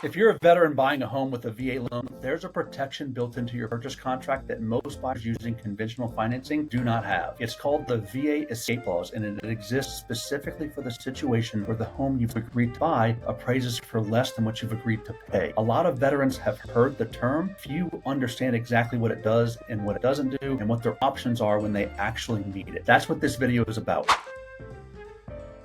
If you're a veteran buying a home with a VA loan, there's a protection built into your purchase contract that most buyers using conventional financing do not have. It's called the VA escape clause, and it exists specifically for the situation where the home you've agreed to buy appraises for less than what you've agreed to pay. A lot of veterans have heard the term. Few understand exactly what it does and what it doesn't do, and what their options are when they actually need it. That's what this video is about.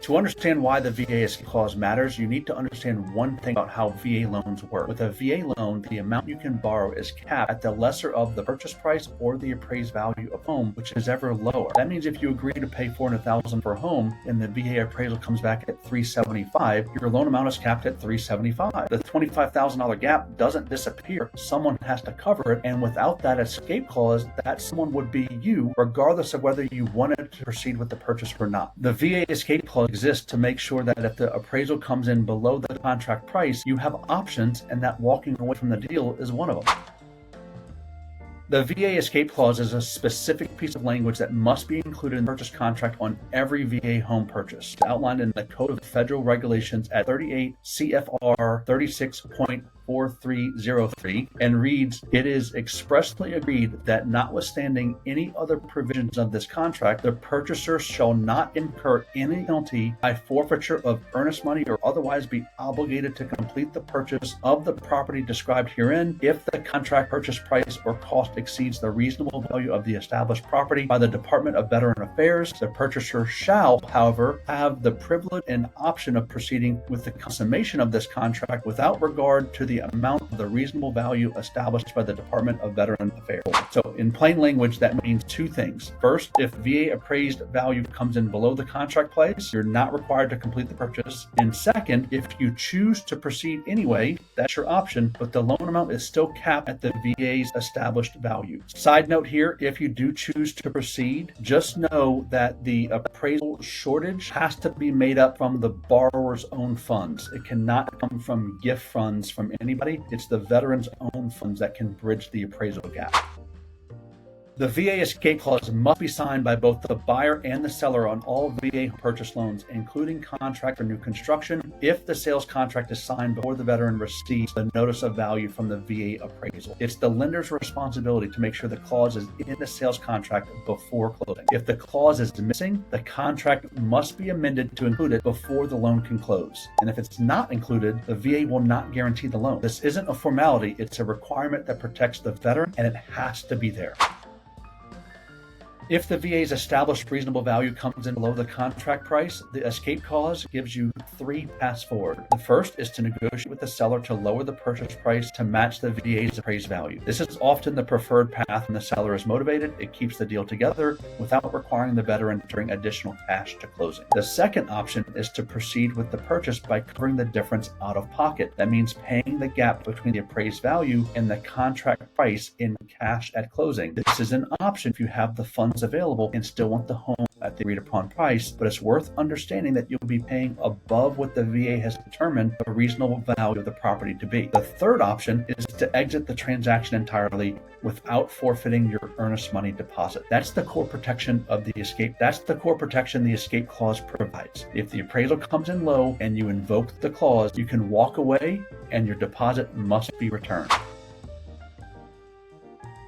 To understand why the VA escape clause matters, you need to understand one thing about how VA loans work. With a VA loan, the amount you can borrow is capped at the lesser of the purchase price or the appraised value of home, which is ever lower. That means if you agree to pay $400,000 for a home and the VA appraisal comes back at $375,000, your loan amount is capped at $375,000. The $25,000 gap doesn't disappear. Someone has to cover it, and without that escape clause, that someone would be you, regardless of whether you wanted to proceed with the purchase or not. The VA escape clause exists to make sure that if the appraisal comes in below the contract price, you have options, and that walking away from the deal is one of them. The VA escape clause is a specific piece of language that must be included in the purchase contract on every VA home purchase. It's outlined in the Code of Federal Regulations at 38 CFR 36.4303 and reads, "It is expressly agreed that notwithstanding any other provisions of this contract, the purchaser shall not incur any penalty by forfeiture of earnest money or otherwise be obligated to complete the purchase of the property described herein if the contract purchase price or cost exceeds the reasonable value of the established property by the Department of Veteran Affairs. The purchaser shall, however, have the privilege and option of proceeding with the consummation of this contract without regard to the amount of the reasonable value established by the Department of Veteran Affairs." So in plain language, that means two things. First, if VA appraised value comes in below the contract price, you're not required to complete the purchase. And second, if you choose to proceed anyway, that's your option, but the loan amount is still capped at the VA's established value. Side note here, if you do choose to proceed, just know that the appraisal shortage has to be made up from the borrower's own funds. It cannot come from gift funds from anybody. It's the veteran's own funds that can bridge the appraisal gap. The VA escape clause must be signed by both the buyer and the seller on all VA purchase loans, including contract for new construction, if the sales contract is signed before the veteran receives the notice of value from the VA appraisal. It's the lender's responsibility to make sure the clause is in the sales contract before closing. If the clause is missing, the contract must be amended to include it before the loan can close. And if it's not included, the VA will not guarantee the loan. This isn't a formality, it's a requirement that protects the veteran, and it has to be there. If the VA's established reasonable value comes in below the contract price, the escape clause gives you three paths forward. The first is to negotiate with the seller to lower the purchase price to match the VA's appraised value. This is often the preferred path when the seller is motivated. It keeps the deal together without requiring the veteran to bring additional cash to closing. The second option is to proceed with the purchase by covering the difference out of pocket. That means paying the gap between the appraised value and the contract price in cash at closing. This is an option if you have the funds available and still want the home at the agreed upon price, but it's worth understanding that you'll be paying above what the VA has determined the reasonable value of the property to be. The third option is to exit the transaction entirely without forfeiting your earnest money deposit. That's the core protection of the escape. That's the core protection the escape clause provides. If the appraisal comes in low and you invoke the clause, you can walk away and your deposit must be returned.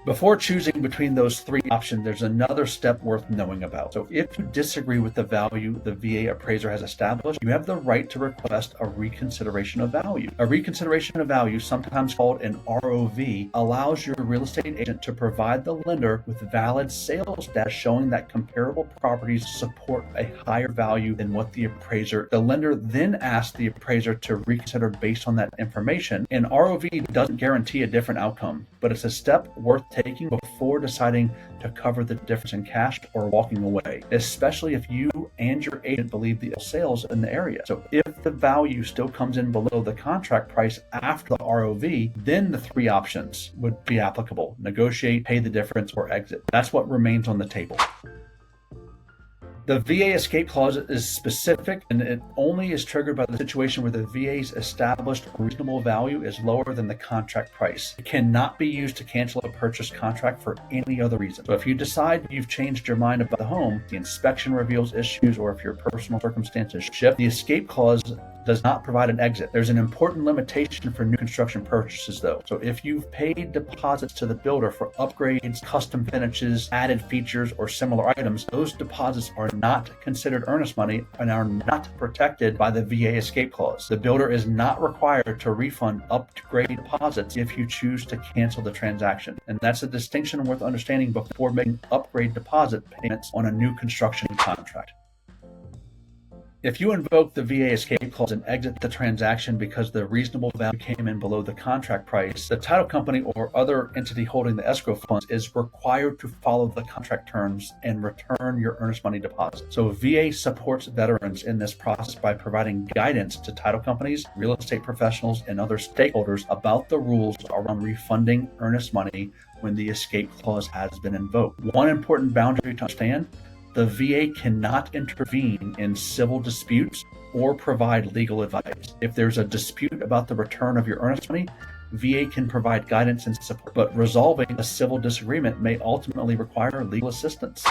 Before choosing between those three options, there's another step worth knowing about. So if you disagree with the value the VA appraiser has established, you have the right to request a reconsideration of value. A reconsideration of value, sometimes called an ROV, allows your real estate agent to provide the lender with valid sales data showing that comparable properties support a higher value than what the lender then asks the appraiser to reconsider based on that information. An ROV doesn't guarantee a different outcome, but it's a step worth taking before deciding to cover the difference in cash or walking away, especially if you and your agent believe the sales in the area. So if the value still comes in below the contract price after the ROV, then the three options would be applicable: negotiate, pay the difference, or exit. That's what remains on the table. The VA escape clause is specific, and it only is triggered by the situation where the VA's established reasonable value is lower than the contract price. It cannot be used to cancel a purchase contract for any other reason. So if you decide you've changed your mind about the home, the inspection reveals issues, or if your personal circumstances shift, the escape clause does not provide an exit. There's an important limitation for new construction purchases though. So if you've paid deposits to the builder for upgrades, custom finishes, added features, or similar items, those deposits are not considered earnest money and are not protected by the VA escape clause. The builder is not required to refund upgrade deposits if you choose to cancel the transaction. And that's a distinction worth understanding before making upgrade deposit payments on a new construction contract. If you invoke the VA escape clause and exit the transaction because the reasonable value came in below the contract price, the title company or other entity holding the escrow funds is required to follow the contract terms and return your earnest money deposit. So VA supports veterans in this process by providing guidance to title companies, real estate professionals, and other stakeholders about the rules around refunding earnest money when the escape clause has been invoked. One important boundary to understand: the VA cannot intervene in civil disputes or provide legal advice. If there's a dispute about the return of your earnest money, VA can provide guidance and support, but resolving a civil disagreement may ultimately require legal assistance.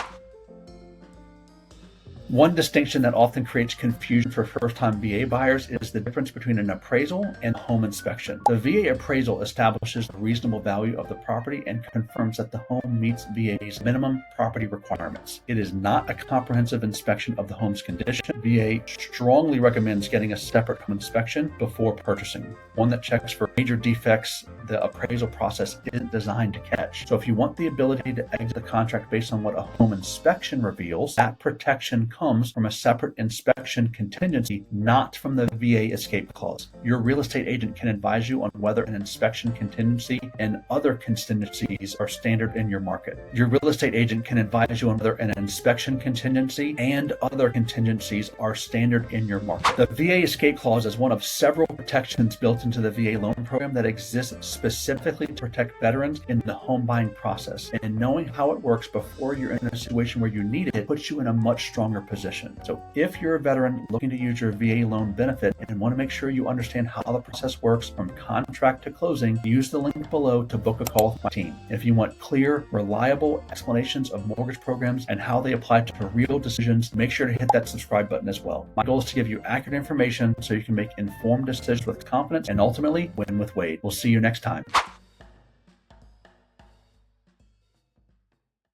One distinction that often creates confusion for first-time VA buyers is the difference between an appraisal and home inspection. The VA appraisal establishes the reasonable value of the property and confirms that the home meets VA's minimum property requirements. It is not a comprehensive inspection of the home's condition. VA strongly recommends getting a separate home inspection before purchasing, one that checks for major defects the appraisal process isn't designed to catch. So if you want the ability to exit the contract based on what a home inspection reveals, that protection comes from a separate inspection contingency, not from the VA escape clause. Your real estate agent can advise you on whether an inspection contingency and other contingencies are standard in your market. Your real estate agent can advise you on whether an inspection contingency and other contingencies are standard in your market. The VA escape clause is one of several protections built into the VA loan program that exists specifically to protect veterans in the home buying process. And knowing how it works before you're in a situation where you need it puts you in a much stronger position. So if you're a veteran looking to use your VA loan benefit and want to make sure you understand how the process works from contract to closing, use the link below to book a call with my team. If you want clear, reliable explanations of mortgage programs and how they apply to real decisions, make sure to hit that subscribe button as well. My goal is to give you accurate information so you can make informed decisions with confidence and ultimately win with Wade. We'll see you next time.